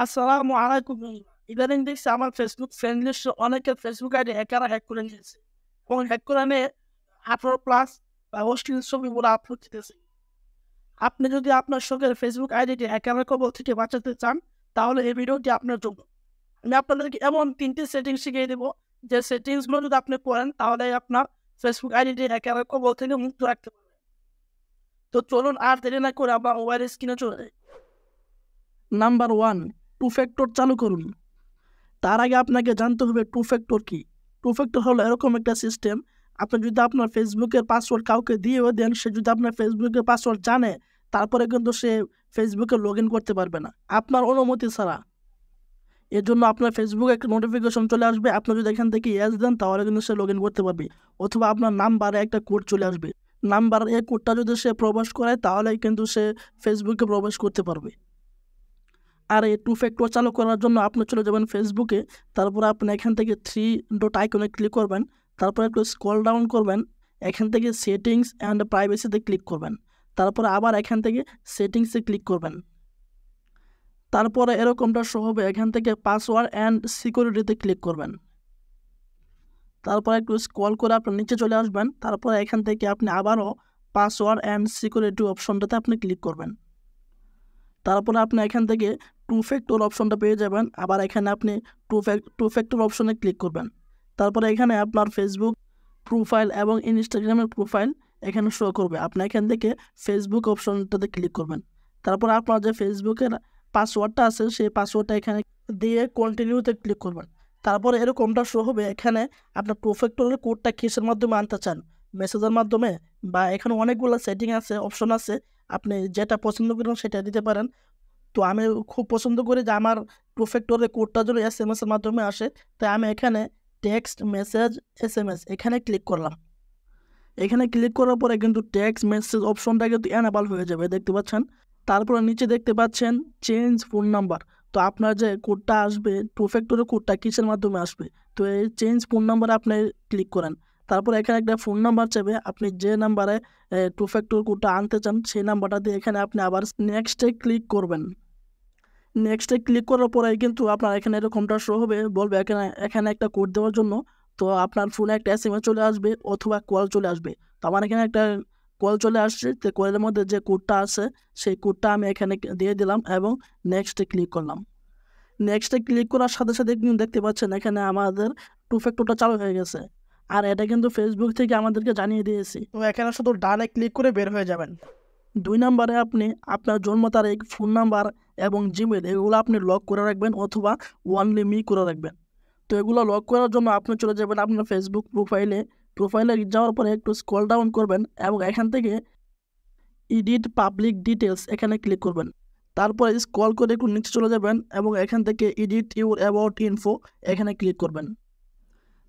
আসসালামু আলাইকুম। ইদানিং দেখছি আমার ফেসবুক ফ্রেন্ড লিস্টে অনেকের ফেসবুক আইডি হ্যাকাররা হ্যাক করে নিয়েছে এবং হ্যাক করে নিয়ে 18+ বা অশ্লীল ছবিগুলো আপলোড দিতেছে। আপনি যদি আপনার শখের ফেসবুক আইডিটি হ্যাকারের কবল থেকে বাঁচাতে চান, তাহলে এই ভিডিওটি আপনার জন্য। আমি আপনাদেরকে এমন 3টি সেটিংস শিখিয়ে দেবো, যে সেটিংসগুলো যদি আপনি করেন তাহলে আপনার ফেসবুক আইডিটি হ্যাকারের কবল থেকে মুক্ত রাখতে পারবেন। তো চলুন আর দেরি না করে আমরা মোবাইল স্ক্রিনে চলে যাই। নাম্বার 1, টু ফ্যাক্টর চালু করুন। তার আগে আপনাকে জানতে হবে টু ফ্যাক্টর কি। টু ফ্যাক্টর হলো এরকম একটা সিস্টেম, আপনি যদি আপনার ফেসবুকের পাসওয়ার্ড কাউকে দিয়েও দেন, সে যদি আপনার ফেসবুকের পাসওয়ার্ড জানে, তারপরে কিন্তু সে ফেসবুকে লগ ইন করতে পারবে না আপনার অনুমতি ছাড়া। এর জন্য আপনার ফেসবুকে একটা নোটিফিকেশন চলে আসবে, আপনি যদি এখান থেকে ইয়েস দেন তাহলে কিন্তু সে লগ ইন করতে পারবে। অথবা আপনার নাম্বারে একটা কোড চলে আসবে, নাম্বার এই কোডটা যদি সে প্রবেশ করে তাহলেই কিন্তু সে ফেসবুকে প্রবেশ করতে পারবে। আর এই টু ফ্যাক্টর চালু করার জন্য আপনি চলে যাবেন ফেসবুকে, তারপর আপনি এখান থেকে 3 ডট আইকনে ক্লিক করবেন, তারপর একটু স্ক্রল ডাউন করবেন, এখান থেকে সেটিংস অ্যান্ড প্রাইভেসিতে ক্লিক করবেন, তারপরে আবার এখান থেকে সেটিংসে ক্লিক করবেন। তারপরে এরকমটা শো হবে, এখান থেকে পাসওয়ার্ড অ্যান্ড সিকিউরিটিতে ক্লিক করবেন। তারপর একটু স্ক্রল করে আপনি নিচে চলে আসবেন, তারপরে এখান থেকে আপনি আবারও পাসওয়ার্ড অ্যান্ড সিকিউরিটি অপশনটাতে আপনি ক্লিক করবেন। তারপরে আপনি এখান থেকে টু ফ্যাক্টর অপশনটা পেয়ে যাবেন, আবার এখানে আপনি টু ফ্যাক্টর অপশনে ক্লিক করবেন। তারপরে এখানে আপনার ফেসবুক প্রোফাইল এবং ইনস্টাগ্রামের প্রোফাইল এখানে শো করবে, আপনি এখান থেকে ফেসবুক অপশনটাতে ক্লিক করবেন। তারপর আপনার যে ফেসবুকের পাসওয়ার্ডটা আছে সেই পাসওয়ার্ডটা এখানে দিয়ে কন্টিনিউতে ক্লিক করবেন। তারপরে এরকমটা শো হবে, এখানে আপনার টু ফ্যাক্টরের কোডটা কিসের মাধ্যমে আনতে চান, মেসেজের মাধ্যমে, বা এখানে অনেকগুলো সেটিং আছে, অপশন আছে, আপনি যেটা পছন্দ করেন সেটা দিতে পারেন। তো আমি খুব পছন্দ করি যে আমার টু ফ্যাক্টরের কোডটা যেন SMS এর মাধ্যমে আসে, তাই আমি এখানে টেক্সট মেসেজ SMS এখানে ক্লিক করলাম। এখানে ক্লিক করার পরে কিন্তু টেক্সট মেসেজ অপশনটা কিন্তু এনাবল হয়ে যাবে, দেখতে পাচ্ছেন। তারপরে নিচে দেখতে পাচ্ছেন চেঞ্জ ফোন নাম্বার। তো আপনার যে কোডটা আসবে, টু ফ্যাক্টরের কোডটা কিসের মাধ্যমে আসবে, তো এই চেঞ্জ ফোন নাম্বারে আপনি ক্লিক করেন। তারপর এখানে একটা ফোন নাম্বার চাইবে, আপনি যে নাম্বারে টু ফ্যাক্টর কোডটা আনতে চান সেই নাম্বারটা দিয়ে এখানে আপনি আবার নেক্সটে ক্লিক করবেন। নেক্সটে ক্লিক করার পরে কিন্তু আপনার এখানে এরকমটা শো হবে, বলবে এখানে এখানে একটা কোড দেওয়ার জন্য। তো আপনার ফোনে একটা SMS চলে আসবে অথবা কল চলে আসবে। তো আমার এখানে একটা কল চলে আসছে, তো কলের মধ্যে যে কোডটা আছে সেই কোডটা আমি এখানে দিয়ে দিলাম এবং নেক্সটে ক্লিক করলাম। নেক্সটে ক্লিক করার সাথে সাথে কিন্তু দেখতে পাচ্ছেন এখানে আমাদের টু ফ্যাক্টরটা চালু হয়ে গেছে, আর এটা কিন্তু ফেসবুক থেকে আমাদেরকে জানিয়ে দিয়েছি। তো এখানে শুধু ডানে ক্লিক করে বের হয়ে যাবেন। 2 নম্বরে আপনি আপনার জন্ম তারিখ, ফোন নাম্বার এবং জিমেল এগুলো আপনি লক করে রাখবেন অথবা ওনলি মি করে রাখবেন। তো এগুলো লক করার জন্য আপনি চলে যাবেন আপনার ফেসবুক প্রোফাইলে যাওয়ার পরে একটু স্ক্রল ডাউন করবেন এবং এখান থেকে এডিট পাবলিক ডিটেলস এখানে ক্লিক করবেন। তারপরে স্ক্রল করে একটু নিচে চলে যাবেন এবং এখান থেকে এডিট ইউর অ্যাবাউট ইনফো এখানে ক্লিক করবেন।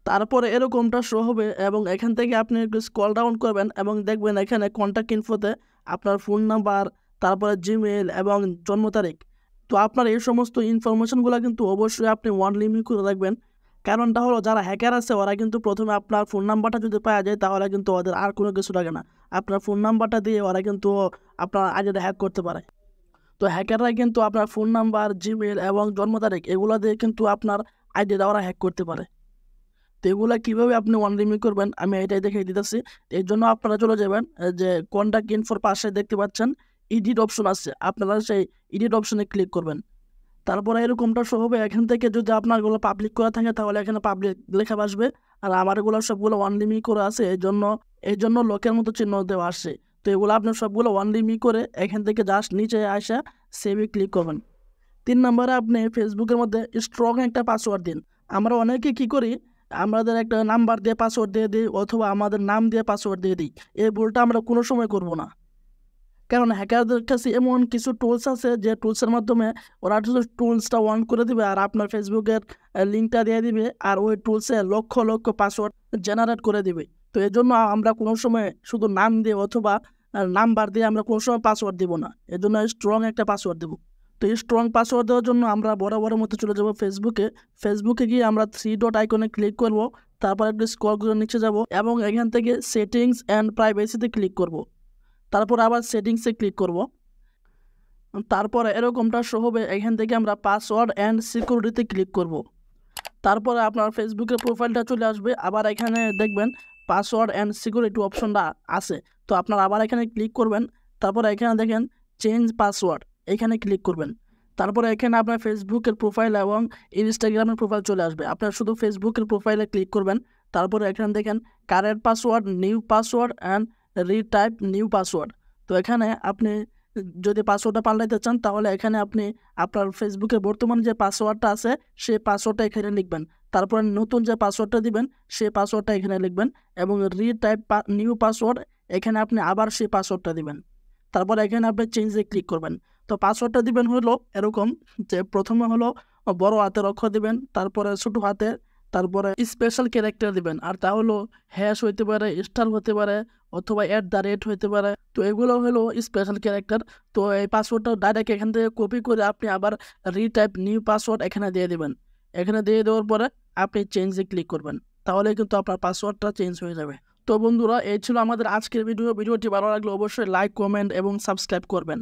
তারপরে এরকমটা শো হবে এবং এখান থেকে আপনি একটু স্ক্রল ডাউন করবেন এবং দেখবেন এখানে কন্ট্যাক্ট ইনফোতে আপনার ফোন নাম্বার, তারপরে জিমেল এবং জন্ম তারিখ। তো আপনার এই সমস্ত ইনফরমেশনগুলো কিন্তু অবশ্যই আপনি ওয়ান লিমিট করে রাখবেন। কারণটা হলো যারা হ্যাকার আছে ওরা কিন্তু প্রথমে আপনার ফোন নাম্বারটা যদি পাওয়া যায় তাহলে কিন্তু ওদের আর কোনো কিছু লাগে না, আপনার ফোন নাম্বারটা দিয়ে ওরা কিন্তু আপনার আইডিটা হ্যাক করতে পারে। তো হ্যাকাররা কিন্তু আপনার ফোন নাম্বার, জিমেল এবং জন্ম তারিখ এগুলো দিয়ে কিন্তু আপনার আইডিটা ওরা হ্যাক করতে পারে। তো এগুলা কীভাবে আপনি ওয়ান লিমিট করবেন আমি এটাই দেখিয়ে দিতেছি। এর জন্য আপনারা চলে যাবেন যে কন্ট্যাক্ট ইনফোর পাশে দেখতে পাচ্ছেন এডিট অপশন আছে, আপনারা সেই এডিট অপশনে ক্লিক করবেন। তারপরে এরকমটা শো হবে, এখান থেকে যদি আপনারগুলো পাবলিক করা থাকে তাহলে এখানে পাবলিক লেখা আসবে, আর আমারগুলো সবগুলো ওয়ান লিমিট করে আছে, এই জন্য লোকের মতো চিহ্ন দেওয়া আসছে। তো এগুলো আপনি সবগুলো ওয়ান লিমিট করে এখান থেকে জাস্ট নিচে আসা সেভে ক্লিক করবেন। 3 নম্বরে আপনি ফেসবুকের মধ্যে স্ট্রং একটা পাসওয়ার্ড দিন। আমরা অনেকে কী করি, আমাদের একটা নাম্বার দিয়ে পাসওয়ার্ড দিয়ে দিই অথবা আমাদের নাম দিয়ে পাসওয়ার্ড দিয়ে দিই। এই ভুলটা আমরা কোনো সময় করব না, কারণ হ্যাকারদের কাছে এমন কিছু টুলস আছে যে টুলসের মাধ্যমে ওরা টুলসটা অন করে দিবে আর আপনার ফেসবুকের লিঙ্কটা দিয়ে দিবে, আর ওই টুলসে লক্ষ লক্ষ পাসওয়ার্ড জেনারেট করে দিবে। তো এর জন্য আমরা কোনো সময় শুধু নাম দিয়ে অথবা নাম্বার দিয়ে আমরা কোনো সময় পাসওয়ার্ড দিব না, এর জন্য স্ট্রং একটা পাসওয়ার্ড দেবো। তো এই স্ট্রং পাসওয়ার্ড দেওয়ার জন্য আমরা বরাবরের মতো চলে যাব ফেসবুকে গিয়ে আমরা 3 ডট আইকনে ক্লিক করব, তারপর একটু স্ক্রল করে নিচে যাব এবং এখান থেকে সেটিংস অ্যান্ড প্রাইভেসিতে ক্লিক করব, তারপর আবার সেটিংসে ক্লিক করব। তারপরে এরকমটা শো হবে। এখান থেকে আমরা পাসওয়ার্ড অ্যান্ড সিকিউরিটিতে ক্লিক করব। তারপরে আপনার ফেসবুকের প্রোফাইলটা চলে আসবে। আবার এখানে দেখবেন পাসওয়ার্ড অ্যান্ড সিকিউরিটি অপশনটা আছে, তো আপনারা আবার এখানে ক্লিক করবেন। তারপরে এখানে দেখেন চেঞ্জ পাসওয়ার্ড, এখানে ক্লিক করবেন। তারপরে এখানে আপনার ফেসবুকের প্রোফাইল এবং ইনস্টাগ্রামের প্রোফাইল চলে আসবে। আপনারা শুধু ফেসবুকের প্রোফাইলে ক্লিক করবেন। তারপরে এখানে দেখেন current password, new password and retype new password. তো এখানে আপনি যদি পাসওয়ার্ডটা পাল্টাইতে চান তাহলে এখানে আপনি আপনার ফেসবুকের বর্তমান যে পাসওয়ার্ডটা আছে সেই পাসওয়ার্ডটা এখানে লিখবেন। তারপরে নতুন যে পাসওয়ার্ডটা দিবেন সেই পাসওয়ার্ডটা এখানে লিখবেন এবং রিটাইপ নিউ পাসওয়ার্ড এখানে আপনি আবার সেই পাসওয়ার্ডটা দিবেন। তারপর এখানে আপনি চেঞ্জে ক্লিক করবেন। তো পাসওয়ার্ডটা দিবেন হলো এরকম যে প্রথমে হলো বড় হাতের অক্ষর দিবেন, তারপরে ছোট হাতের, তারপরে স্পেশাল ক্যারেক্টার দিবেন। আর তা হলো হ্যাশ হইতে পারে, স্টার হতে পারে, অথবা @ হইতে পারে। তো এগুলো হলো স্পেশাল ক্যারেক্টার। তো এই পাসওয়ার্ডটা ডাইরেক্ট এখান থেকে কপি করে আপনি আবার রিটাইপ নিউ পাসওয়ার্ড এখানে দিয়ে দিবেন। এখানে দিয়ে দেওয়ার পরে আপনি চেঞ্জে ক্লিক করবেন, তাহলে কিন্তু আপনার পাসওয়ার্ডটা চেঞ্জ হয়ে যাবে। তো বন্ধুরা, এই ছিল আমাদের আজকের ভিডিওটি ভালো লাগলে অবশ্যই লাইক, কমেন্ট এবং সাবস্ক্রাইব করবেন।